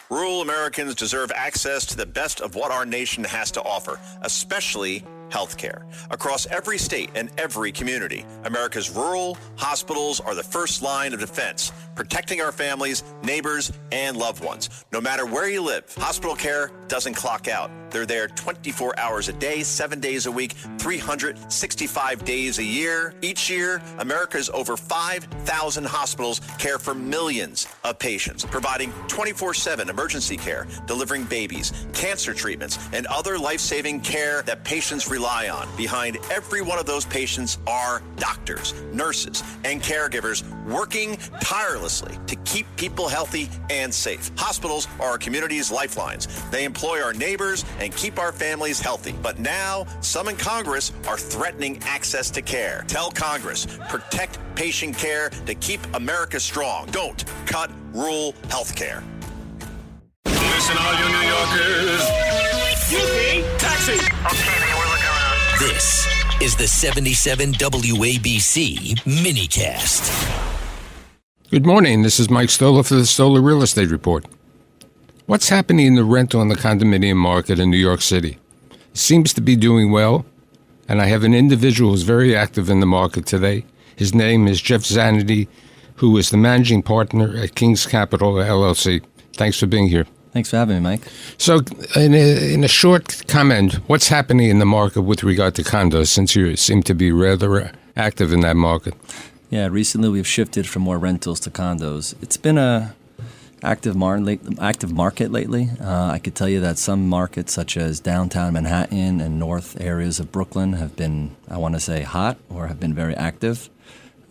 Rural Americans deserve access to the best of what our nation has to offer, especially healthcare. Across every state and every community, America's rural hospitals are the first line of defense, protecting our families, neighbors, and loved ones. No matter where you live, hospital care doesn't clock out. They're there 24 hours a day, 7 days a week, 365 days a year. Each year, America's over 5,000 hospitals care for millions of patients, providing 24/7 emergency care, delivering babies, cancer treatments, and other life-saving care that patients rely on. Behind every one of those patients are doctors, nurses, and caregivers working tirelessly to keep people healthy and safe. Hospitals are our community's lifelines. They employ our neighbors and keep our families healthy. But now, some in Congress are threatening access to care. Tell Congress, protect patient care to keep America strong. Don't cut rural health care. Listen, all you New Yorkers. Excuse me, taxi. Okay, man, we're looking around. This is the 77 WABC minicast. Good morning. This is Mike Stoller for the Stoller Real Estate Report. What's happening in the rental and the condominium market in New York City? It seems to be doing well, and I have an individual who's very active in the market today. His name is Jeff Znaty, who is the managing partner at King's Capital LLC. Thanks for being here. Thanks for having me, Mike. So, in a short comment, what's happening in the market with regard to condos, since you seem to be rather active in that market? Yeah, recently we've shifted from more rentals to condos. It's been a active market lately. I could tell you that some markets, such as downtown Manhattan and north areas of Brooklyn, have been, I want to say, hot or have been very active.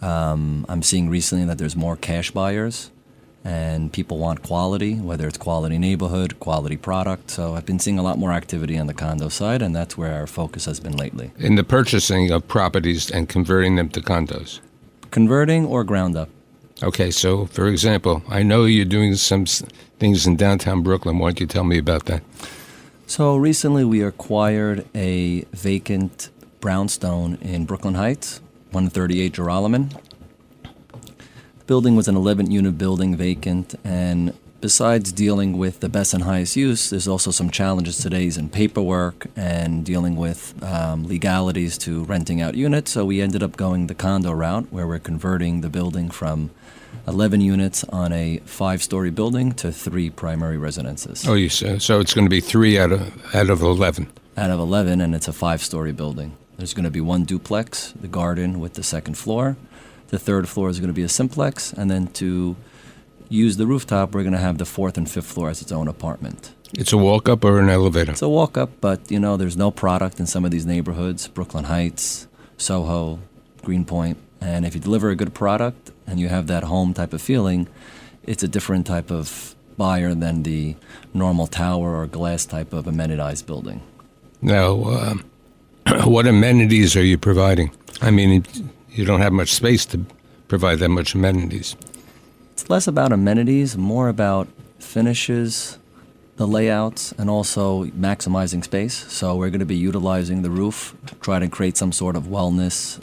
I'm seeing recently that there's more cash buyers, and people want quality, whether it's quality neighborhood, quality product. So I've been seeing a lot more activity on the condo side, and that's where our focus has been lately. In the purchasing of properties and converting them to condos? Converting or ground up. Okay, so for example, I know you're doing some things in downtown Brooklyn. Why don't you tell me about that? So recently we acquired a vacant brownstone in Brooklyn Heights, 138 Joralemon. The building was an 11-unit building, vacant, and besides dealing with the best and highest use, there's also some challenges today in paperwork and dealing with legalities to renting out units. So we ended up going the condo route, where we're converting the building from 11 units on a 5-story building to 3 primary residences. Oh, so it's going to be 3 out of 11. Out of 11, and it's a 5-story building. There's going to be 1 duplex, the garden with the 2nd floor. The 3rd floor is going to be a simplex, and then to use the rooftop, we're going to have the 4th and 5th floor as its own apartment. It's a walk-up or an elevator? It's a walk-up, but, there's no product in some of these neighborhoods, Brooklyn Heights, Soho, Greenpoint. And if you deliver a good product and you have that home type of feeling, it's a different type of buyer than the normal tower or glass type of amenitized building. Now, what amenities are you providing? I mean, you don't have much space to provide that much amenities. It's less about amenities, more about finishes, the layouts, and also maximizing space. So we're going to be utilizing the roof, try to create some sort of wellness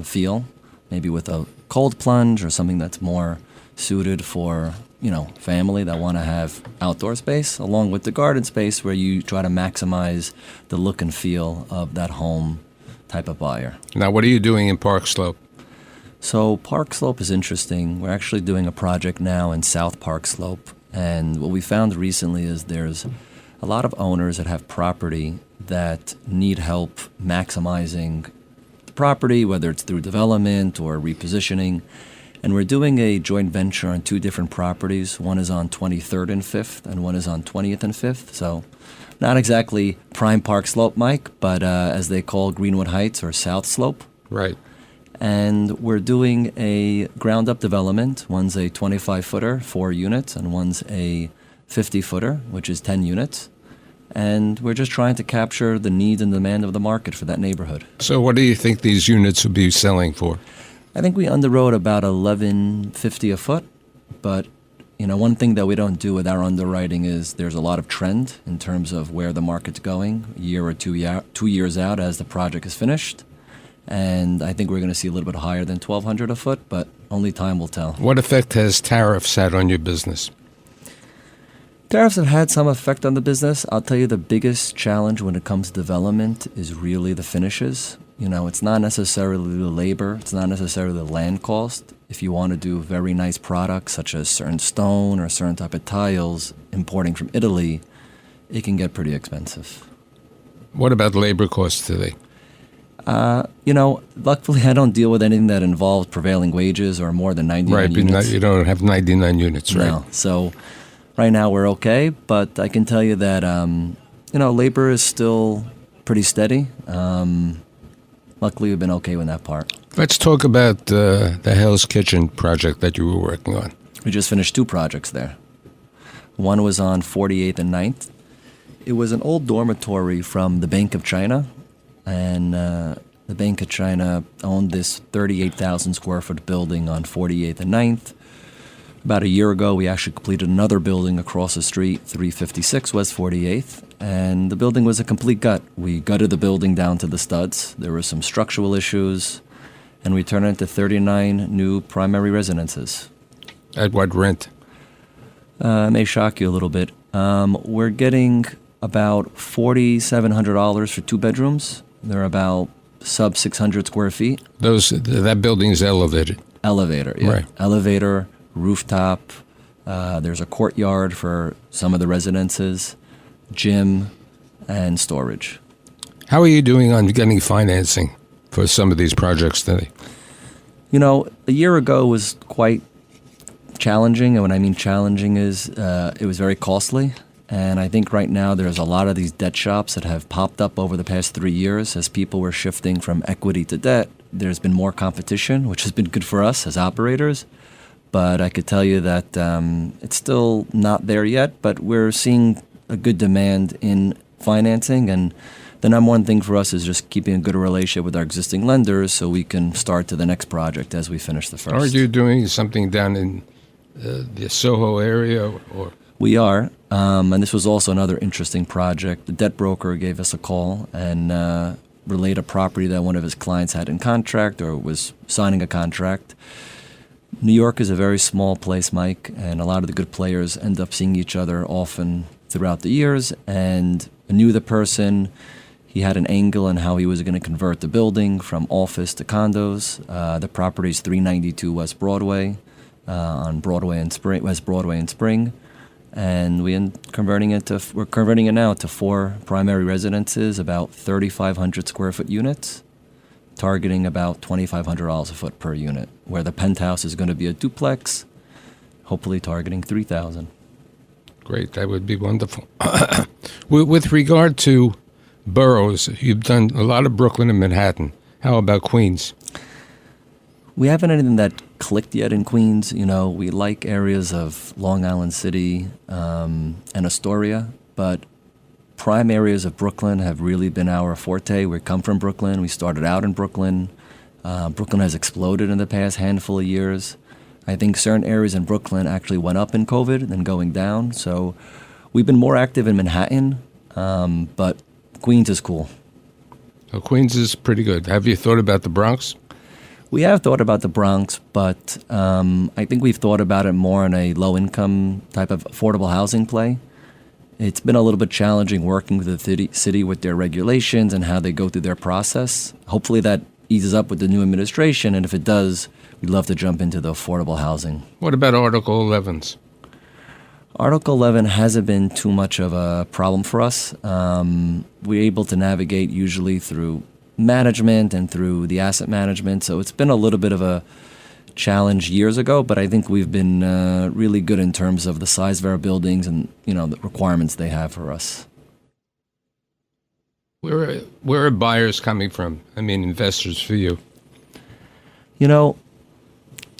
feel, maybe with a cold plunge or something that's more suited for, family that want to have outdoor space, along with the garden space where you try to maximize the look and feel of that home type of buyer. Now, what are you doing in Park Slope? So Park Slope is interesting. We're actually doing a project now in South Park Slope. And what we found recently is there's a lot of owners that have property that need help maximizing the property, whether it's through development or repositioning. And we're doing a joint venture on 2 different properties. One is on 23rd and 5th, and one is on 20th and 5th. So not exactly prime Park Slope, Mike, but as they call Greenwood Heights or South Slope. Right. And we're doing a ground-up development. One's a 25-footer, 4 units, and one's a 50-footer, which is 10 units. And we're just trying to capture the needs and demand of the market for that neighborhood. So what do you think these units will be selling for? I think we underwrote about $11.50 a foot, but one thing that we don't do with our underwriting is there's a lot of trend in terms of where the market's going, a year or 2 years out as the project is finished. And I think we're going to see a little bit higher than $1,200 a foot, but only time will tell. What effect has tariffs had on your business? Tariffs have had some effect on the business. I'll tell you the biggest challenge when it comes to development is really the finishes. It's not necessarily the labor. It's not necessarily the land cost. If you want to do very nice products such as certain stone or certain type of tiles importing from Italy, it can get pretty expensive. What about labor costs today? Luckily I don't deal with anything that involves prevailing wages or more than 99 right, units. But you don't have 99 units, right? No. So right now we're okay, but I can tell you that, labor is still pretty steady. Luckily we've been okay with that part. Let's talk about the Hell's Kitchen project that you were working on. We just finished 2 projects there. One was on 48th and 9th. It was an old dormitory from the Bank of China, and the Bank of China owned this 38,000 square foot building on 48th and 9th. About a year ago, we actually completed another building across the street, 356 West 48th, and the building was a complete gut. We gutted the building down to the studs. There were some structural issues, and we turned it into 39 new primary residences. At what rent? It may shock you a little bit. We're getting about $4,700 for 2 bedrooms. They're about sub 600 square feet. That building is elevated. Elevator, yeah. Right. Elevator, rooftop. There's a courtyard for some of the residences, gym, and storage. How are you doing on getting financing for some of these projects today? A year ago was quite challenging, and when I mean challenging is it was very costly. And I think right now there's a lot of these debt shops that have popped up over the past 3 years as people were shifting from equity to debt. There's been more competition, which has been good for us as operators. But I could tell you that it's still not there yet, but we're seeing a good demand in financing. And the number one thing for us is just keeping a good relationship with our existing lenders so we can start to the next project as we finish the first. Are you doing something down in the Soho area? Or We are, and this was also another interesting project. The debt broker gave us a call and relayed a property that one of his clients had in contract or was signing a contract. New York is a very small place, Mike, and a lot of the good players end up seeing each other often throughout the years, and I knew the person. He had an angle on how he was going to convert the building from office to condos. The property is 392 West Broadway, on Broadway and Spring, West Broadway and Spring. And we're converting it now to 4 primary residences, about 3,500 square foot units, targeting about $2,500 a foot per unit, where the penthouse is going to be a duplex, hopefully targeting $3,000. Great, that would be wonderful. With regard to boroughs, you've done a lot of Brooklyn and Manhattan. How about Queens? We haven't anything that clicked yet in Queens. We like areas of Long Island City and Astoria, but prime areas of Brooklyn have really been our forte. We come from Brooklyn. We started out in Brooklyn. Brooklyn has exploded in the past handful of years. I think certain areas in Brooklyn actually went up in COVID, then going down. So we've been more active in Manhattan, but Queens is cool. Well, Queens is pretty good. Have you thought about the Bronx? We have thought about the Bronx, but I think we've thought about it more in a low-income type of affordable housing play. It's been a little bit challenging working with the city with their regulations and how they go through their process. Hopefully that eases up with the new administration, and if it does, we'd love to jump into the affordable housing. What about Article 11s? Article 11 hasn't been too much of a problem for us. We're able to navigate usually through management and through the asset management, so it's been a little bit of a challenge years ago, but I think we've been really good in terms of the size of our buildings and the requirements they have for us. Where are buyers coming from? I mean, investors for you.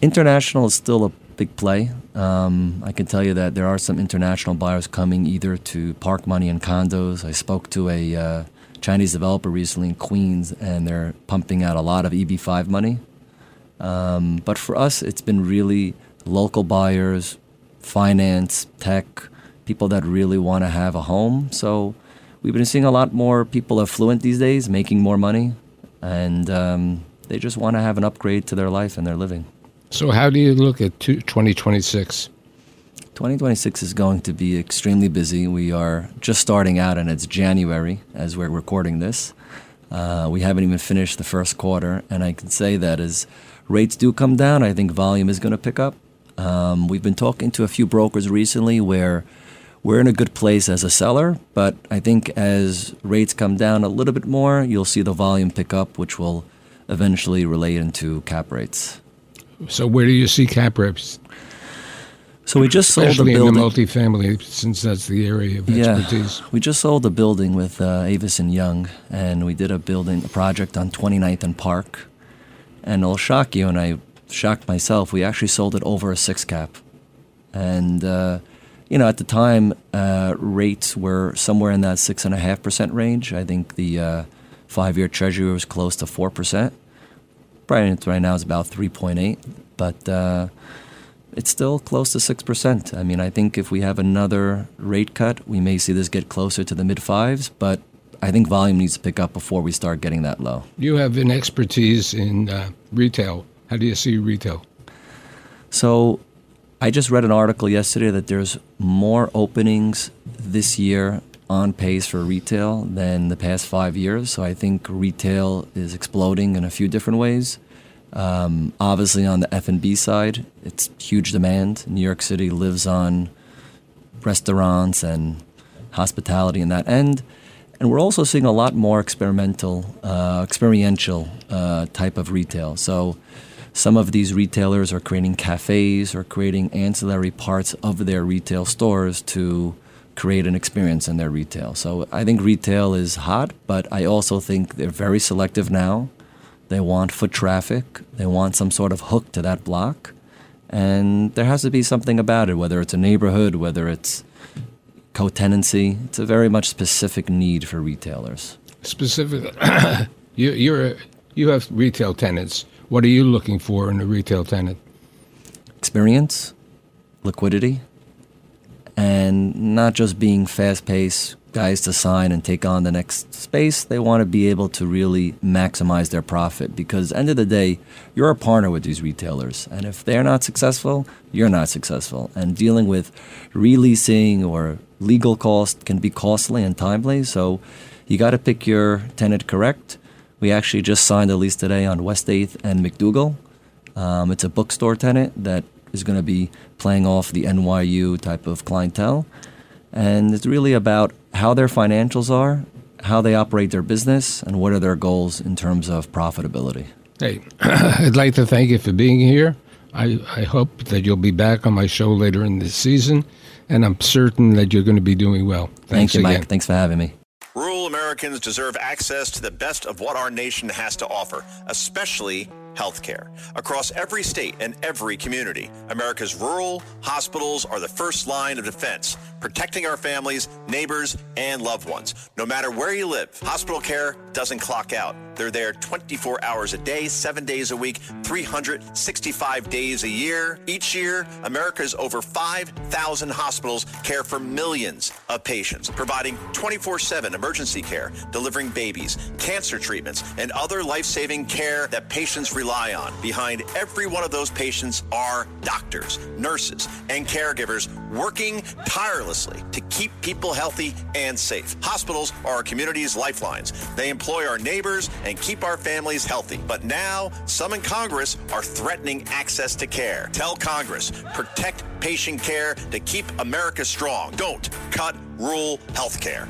International is still a big play. I can tell you that there are some international buyers coming either to park money in condos. I spoke to a Chinese developer recently in Queens, and they're pumping out a lot of EB5 money. But for us, it's been really local buyers, finance, tech, people that really want to have a home. So we've been seeing a lot more people affluent these days, making more money, and they just want to have an upgrade to their life and their living. So how do you look at 2026? 2026 is going to be extremely busy. We are just starting out, and it's January as we're recording this. We haven't even finished the first quarter, and I can say that as rates do come down, I think volume is going to pick up. We've been talking to a few brokers recently where we're in a good place as a seller, but I think as rates come down a little bit more, you'll see the volume pick up, which will eventually relate into cap rates. So where do you see cap rates? So we just sold a Especially in building. the multifamily, since that's the area of expertise. We just sold a building with Avis and Young, and we did a project on 29th and Park. And it'll shock you, and I shocked myself, we actually sold it over a 6 cap. And, at the time, rates were somewhere in that 6.5% range. I think the 5-year Treasury was close to 4%. Right now it's about 3.8, but it's still close to 6%. I mean, I think if we have another rate cut, we may see this get closer to the mid-5s, but I think volume needs to pick up before we start getting that low. You have an expertise in retail. How do you see retail? So I just read an article yesterday that there's more openings this year on pace for retail than the past 5 years. So I think retail is exploding in a few different ways. Obviously on the F&B side, it's huge demand. New York City lives on restaurants and hospitality in that end. And we're also seeing a lot more experiential type of retail. So some of these retailers are creating cafes or creating ancillary parts of their retail stores to create an experience in their retail. So I think retail is hot, but I also think they're very selective now. They want foot traffic. They want some sort of hook to that block. And there has to be something about it, whether it's a neighborhood, whether it's co-tenancy. It's a very much specific need for retailers. Specific, you have retail tenants. What are you looking for in a retail tenant? Experience, liquidity, and not just being fast-paced guys to sign and take on the next space. They want to be able to really maximize their profit because end of the day, you're a partner with these retailers. And if they're not successful, you're not successful. And dealing with releasing or legal costs can be costly and timely. So you got to pick your tenant correct. We actually just signed a lease today on West 8th and McDougal. It's a bookstore tenant that is going to be playing off the NYU type of clientele. And it's really about how their financials are, how they operate their business, and what are their goals in terms of profitability. Hey, I'd like to thank you for being here. I hope that you'll be back on my show later in this season, and I'm certain that you're going to be doing well. Thank you, again. Mike. Thanks for having me. Rural Americans deserve access to the best of what our nation has to offer, especially healthcare. Across every state and every community, America's rural hospitals are the first line of defense, protecting our families, neighbors, and loved ones. No matter where you live, hospital care doesn't clock out. They're there 24 hours a day, 7 days a week, 365 days a year. Each year, America's over 5,000 hospitals care for millions of patients, providing 24/7 emergency care, delivering babies, cancer treatments, and other life-saving care that patients rely on. Behind every one of those patients are doctors, nurses, and caregivers working tirelessly to keep people healthy and safe. Hospitals are our community's lifelines. They employ our neighbors and keep our families healthy. But now, some in Congress are threatening access to care. Tell Congress, protect patient care to keep America strong. Don't cut rural health care.